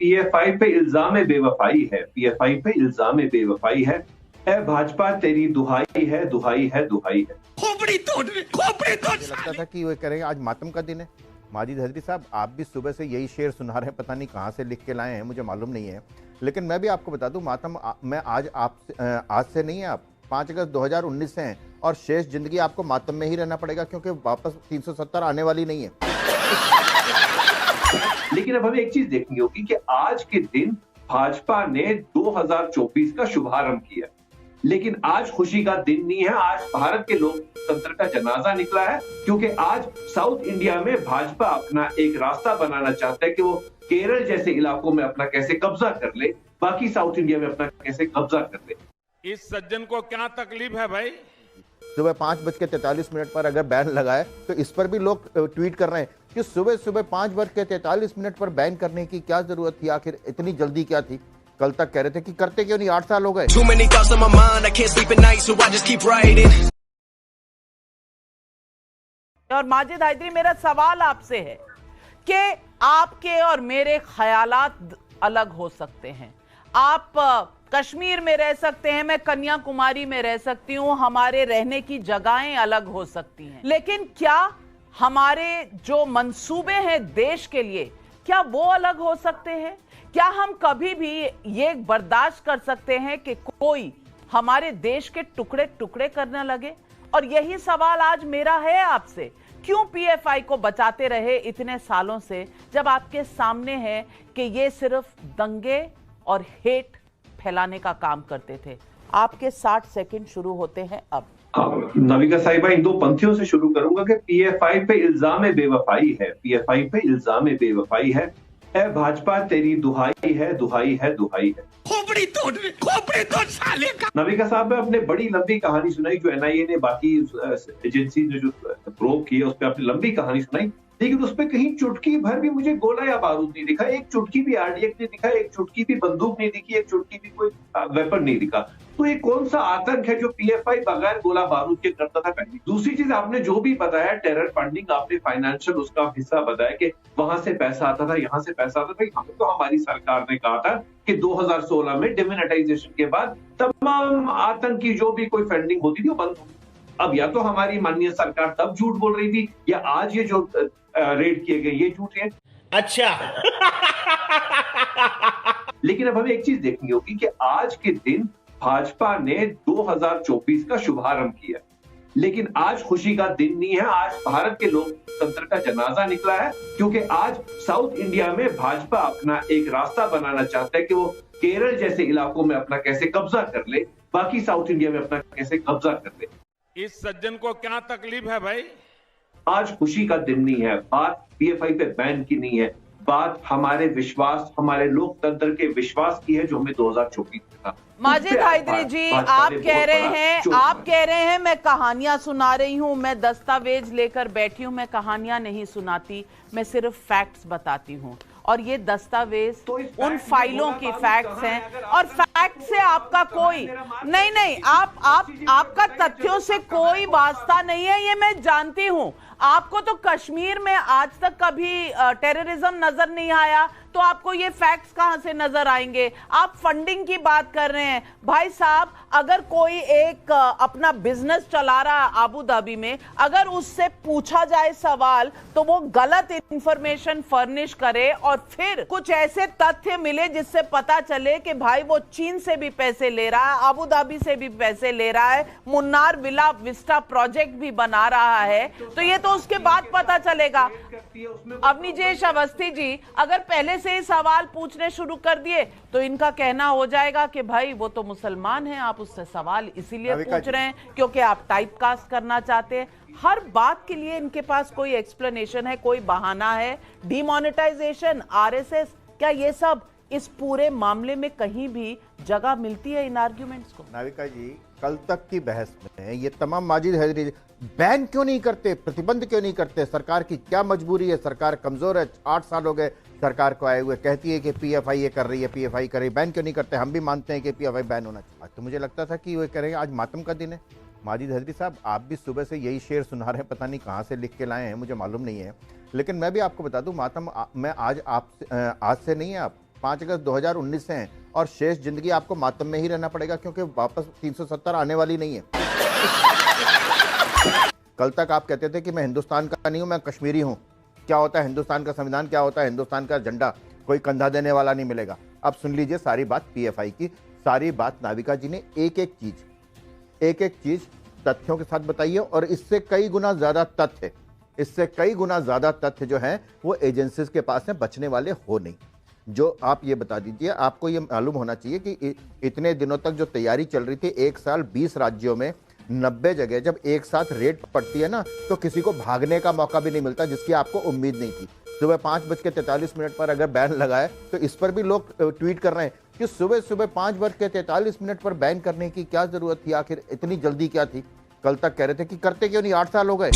PFI पे इल्जाम बेवफाई है, पीएफआई पे इल्जाम बेवफाई है। ए भाजपा तेरी दुहाई है, दुहाई है, दुहाई है। खोपड़ी तोड़, खोपड़ी तोड़। लगता था कि वो करेंगे आज मातम का दिन है। माजिद हैदरी साहब, आप भी सुबह से यही शेर सुना रहे हैं, पता नहीं कहाँ से लिख के लाए हैं, मुझे मालूम नहीं है। लेकिन मैं भी आपको बता दूं, मातम मैं आज से नहीं है, आप 5 अगस्त 2019 से हैं और शेष जिंदगी आपको मातम में ही रहना पड़ेगा, क्योंकि वापस 370 आने वाली नहीं है। लेकिन अब हमें एक चीज देखनी होगी कि आज के दिन भाजपा ने 2024 का शुभारंभ किया, लेकिन आज खुशी का दिन नहीं है। आज भारत के लोकतंत्र का जनाजा निकला है, क्योंकि आज साउथ इंडिया में भाजपा अपना एक रास्ता बनाना चाहता है कि वो केरल जैसे इलाकों में अपना कैसे कब्जा कर ले, बाकी साउथ इंडिया में अपना कैसे कब्जा कर ले। इस सज्जन को क्या तकलीफ है भाई? सुबह 5:43 पर अगर बैन लगाए तो इस पर भी लोग ट्वीट कर रहे हैं कि सुबह सुबह 5:43 पर बैन करने की क्या जरूरत थी, आखिर इतनी जल्दी क्या थी? कल तक कह रहे थे कि करते क्यों नहीं, 8 साल हो गए। और माजिद हैदरी, मेरा सवाल आपसे है कि आपके और मेरे ख्यालात अलग हो सकते हैं। आप कश्मीर में रह सकते हैं, मैं कन्याकुमारी में रह सकती हूँ, हमारे रहने की जगहें अलग हो सकती हैं, लेकिन क्या हमारे जो मंसूबे हैं देश के लिए, क्या वो अलग हो सकते हैं? क्या हम कभी भी ये बर्दाश्त कर सकते हैं कि कोई हमारे देश के टुकड़े टुकड़े करने लगे? और यही सवाल आज मेरा है आपसे, क्यों पीएफआई को बचाते रहे इतने सालों से, जब आपके सामने है कि ये सिर्फ दंगे और हेट फैलाने का काम करते थे? आपके 60 सेकंड शुरू होते हैं अब। नविका साहिबा, इन दो पंक्तियों से शुरू करूंगा कि पीएफआई पे इल्जाम बेवफाई है, पीएफआई पे इल्जाम बेवफाई है। ए भाजपा तेरी दुहाई है, दुहाई है, दुहाई है। खोपड़ी तोड़, खोपड़ी तोड़ साले का। नविका साहब ने अपने बड़ी लंबी कहानी सुनाई, जो एनआईए ने बाकी एजेंसी ने जो प्रोब किए उस पर अपनी लंबी कहानी सुनाई, लेकिन उसमें कहीं चुटकी भर भी मुझे गोला या बारूद नहीं दिखा, एक चुटकी भी आरडीएक्स नहीं दिखा, एक चुटकी भी बंदूक नहीं दिखी, एक चुटकी भी कोई वेपन नहीं दिखा। तो ये कौन सा आतंक है जो पीएफआई बगैर गोला बारूद के करता था? पहली दूसरी चीज, आपने जो भी बताया टेरर फंडिंग, आपने फाइनेंशियल उसका हिस्सा बताया कि वहां से पैसा आता था, यहाँ से पैसा आता था। यहाँ पे तो हमारी सरकार ने कहा था कि 2016 में डिमोनेटाइजेशन के बाद तमाम आतंक की जो भी कोई फंडिंग होती थी वो बंद होगी। अब या तो हमारी माननीय सरकार तब झूठ बोल रही थी, या आज ये जो रेड किए गए ये झूठ है। अच्छा। लेकिन अब हमें एक चीज देखनी होगी कि आज के दिन भाजपा ने 2024 का शुभारंभ किया, लेकिन आज खुशी का दिन नहीं है। आज भारत के लोकतंत्र का जनाजा निकला है, क्योंकि आज साउथ इंडिया में भाजपा अपना एक रास्ता बनाना चाहता है कि वो केरल जैसे इलाकों में अपना कैसे कब्जा कर ले, बाकी साउथ इंडिया में अपना कैसे कब्जा कर ले। इस सज्जन को क्या तकलीफ है भाई? आज खुशी का दिन नहीं है, बात पीएफआई पे बैन की नहीं है, बात हमारे विश्वास, हमारे लोकतंत्र के विश्वास की है जो हमें 2024 में था। माजिद हैदरी जी, आप कह रहे हैं मैं कहानियां सुना रही हूं, मैं दस्तावेज लेकर बैठी हूं, मैं कहानियां नहीं सुनाती, मैं सिर्फ फैक्ट्स बताती हूं। और ये दस्तावेज तो उन फाइलों की फैक्ट्स हैं, और फैक्ट से आपका कोई नहीं, आपका तथ्यों से कोई वास्ता नहीं है, ये मैं जानती हूं। आपको तो कश्मीर में आज तक कभी टेररिज्म नजर नहीं आया, तो आपको ये फैक्ट्स कहां से नजर आएंगे? आप फंडिंग की बात कर रहे हैं। भाई साहब, अगर कोई एक अपना बिजनेस चला रहा है आबू धाबी में, अगर उससे पूछा जाए सवाल तो वो गलत इंफॉर्मेशन फर्निश करे और फिर कुछ ऐसे तथ्य मिले जिससे पता चले कि भाई वो चीन से भी पैसे ले रहा है, आबू धाबी से भी पैसे ले रहा है, मुन्नार विला विस्टा प्रोजेक्ट भी बना रहा है, तो ये तो उसके बाद पता चलेगा। अवनीजेश अवस्थी जी, अगर पहले से ही सवाल पूछने शुरू कर दिए तो इनका कहना हो जाएगा कि भाई वो तो मुसलमान हैं, आप उससे सवाल इसीलिए पूछ रहे हैं क्योंकि आप टाइप कास्ट करना चाहते हैं। हर बात के लिए इनके पास कोई एक्सप्लेनेशन है, कोई बहाना है। डिमोनेटाइजेशन, आरएसएस, क्या ये सब इस पूरे मामले में कहीं भी जगह मिलती है इन आर्ग्यूमेंट्स को? नाविका जी, कल तक की बहस में ये तमाम माजिद हैदरी बैन क्यों नहीं करते, प्रतिबंध क्यों नहीं करते? सरकार की क्या मजबूरी है? सरकार कमजोर है, 8 साल हो गए सरकार को आए हुए, कहती है कि पीएफआई ये कर रही है, पीएफआई कर रही है, बैन क्यों नहीं करते? हम भी मानते हैं कि पीएफआई बैन होना चाहिए। तो मुझे लगता था कि वो करेंगे, आज मातम का दिन है। माजिद हैदरी साहब, आप भी सुबह से यही शेर सुना रहे हैं, पता नहीं कहाँ से लिख के लाए हैं, मुझे मालूम नहीं है। लेकिन मैं भी आपको बता दूं, मातम मैं आज से नहीं है, आप 5 अगस्त 2019 से हैं और शेष जिंदगी आपको मातम में ही रहना पड़ेगा, क्योंकि वापस 370 आने वाली नहीं है। कल तक आप कहते थे कि मैं हिंदुस्तान का नहीं हूं, मैं कश्मीरी हूं। क्या होता है हिंदुस्तान का संविधान, क्या होता है हिंदुस्तान का झंडा, कोई कंधा देने वाला नहीं मिलेगा। अब सुन लीजिए सारी बात पीएफआई की, सारी बात नाविका जी ने एक एक चीज तथ्यों के साथ बताइए, और इससे कई गुना ज्यादा तथ्य जो हैं वो एजेंसीज के पास हैं, बचने वाले हो नहीं। जो आप ये बता दीजिए, आपको ये मालूम होना चाहिए कि इतने दिनों तक जो तैयारी चल रही थी, 1 साल 20 राज्यों में 90 जगह जब एक साथ रेड पड़ती है ना, तो किसी को भागने का मौका भी नहीं मिलता, जिसकी आपको उम्मीद नहीं थी। सुबह 5:43 पर अगर बैन लगाए, तो इस पर भी लोग ट्वीट कर रहे हैं कि सुबह 5:43 पर बैन करने की क्या जरूरत थी, आखिर इतनी जल्दी क्या थी। कल तक कह रहे थे कि करते क्यों नहीं, 8 साल हो गए।